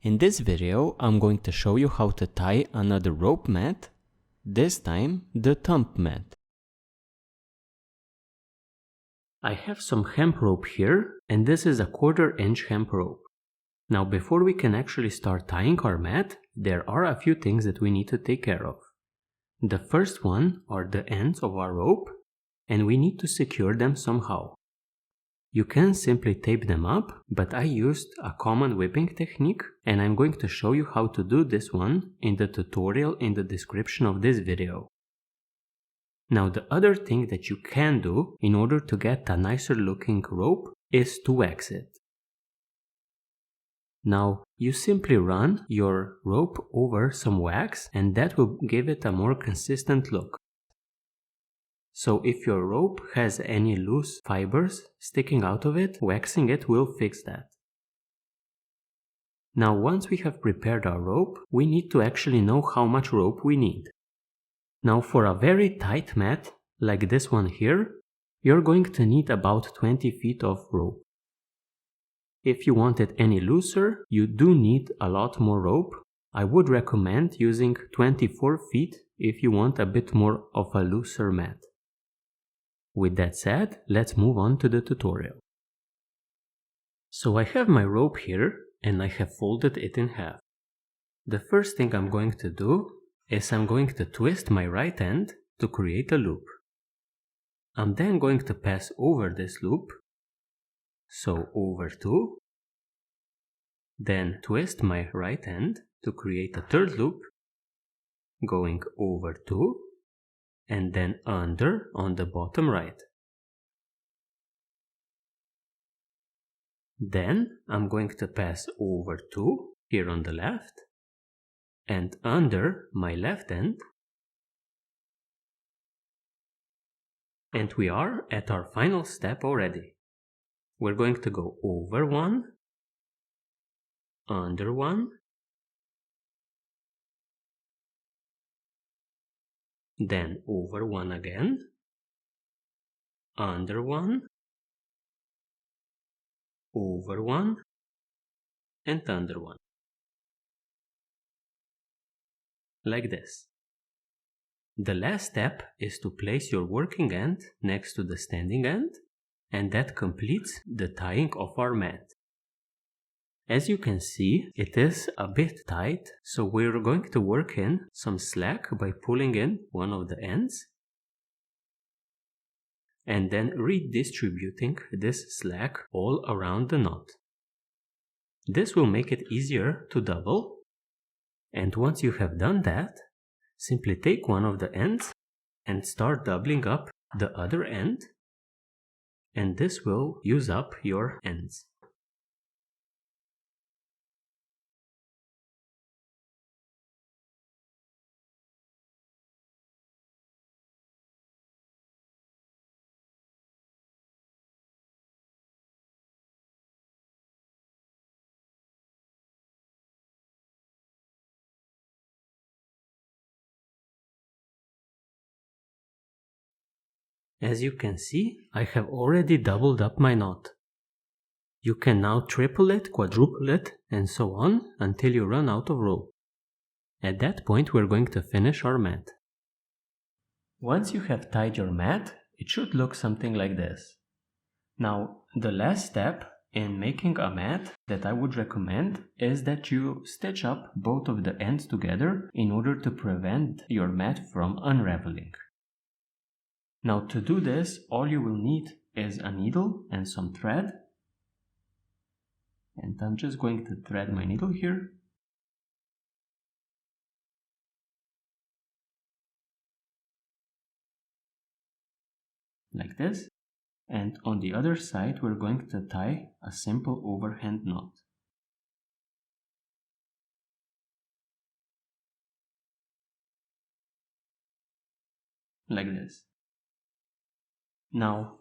In this video, I'm going to show you how to tie another rope mat, this time the Thump mat. I have some hemp rope here, and this is a 1/4 inch hemp rope. Now before we can actually start tying our mat, there are a few things that we need to take care of. The first one are the ends of our rope, and we need to secure them somehow. You can simply tape them up, but I used a common whipping technique, and I'm going to show you how to do this one in the tutorial in the description of this video. Now the other thing that you can do in order to get a nicer looking rope is to wax it. Now you simply run your rope over some wax, and that will give it a more consistent look. So if your rope has any loose fibers sticking out of it, waxing it will fix that. Now once we have prepared our rope, we need to actually know how much rope we need. Now for a very tight mat, like this one here, you're going to need about 20 feet of rope. If you want it any looser, you do need a lot more rope. I would recommend using 24 feet if you want a bit more of a looser mat. With that said, let's move on to the tutorial. So I have my rope here, and I have folded it in half. The first thing I'm going to do is I'm going to twist my right end to create a loop. I'm then going to pass over this loop, so over 2, then twist my right end to create a third loop, going over 2, and then under on the bottom right. Then I'm going to pass over 2 here on the left and under my left end, and we are at our final step already. We're going to go over 1, under 1, then over 1 again, under 1, over 1, and under 1. Like this. The last step is to place your working end next to the standing end, and that completes the tying of our mat. As you can see, it is a bit tight, so we're going to work in some slack by pulling in one of the ends and then redistributing this slack all around the knot. This will make it easier to double, and once you have done that, simply take one of the ends and start doubling up the other end, and this will use up your ends. As you can see, I have already doubled up my knot. You can now triple it, quadruple it, and so on until you run out of rope. At that point, we're going to finish our mat. Once you have tied your mat, it should look something like this. Now, the last step in making a mat that I would recommend is that you stitch up both of the ends together in order to prevent your mat from unraveling. Now to do this, all you will need is a needle and some thread. And I'm just going to thread my needle here. Like this. And on the other side, we're going to tie a simple overhand knot. Like this. Now,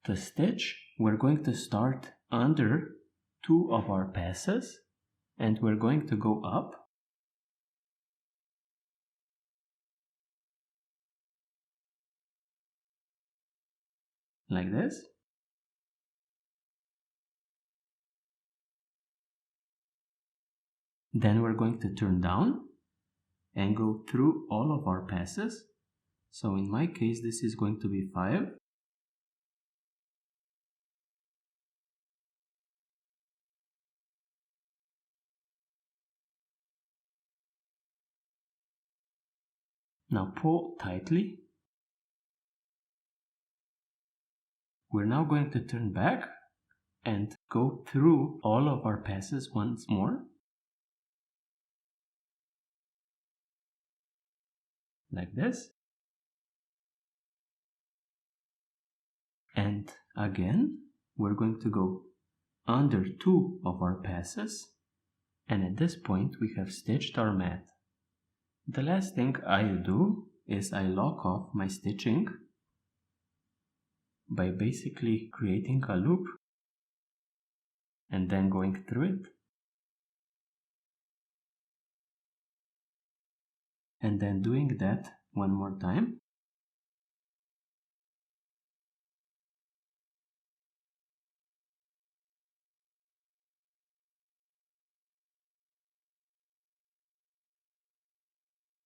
to stitch, we're going to start under 2 of our passes, and we're going to go up like this. Then we're going to turn down and go through all of our passes. So in my case, this is going to be 5. Now pull tightly. We're now going to turn back and go through all of our passes once more. Like this. And again, we're going to go under 2 of our passes. And at this point, we have stitched our mat. The last thing I do is I lock off my stitching by basically creating a loop and then going through it. And then doing that one more time.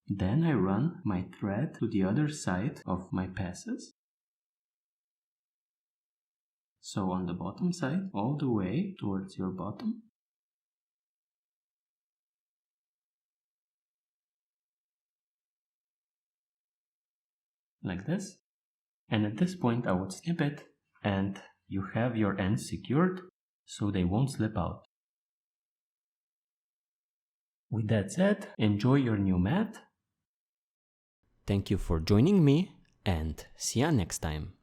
Then I run my thread to the other side of my passes. So on the bottom side, all the way towards your bottom. Like this. And at this point I would snip it and you have your ends secured so they won't slip out. With that said, enjoy your new mat. Thank you for joining me and see ya next time.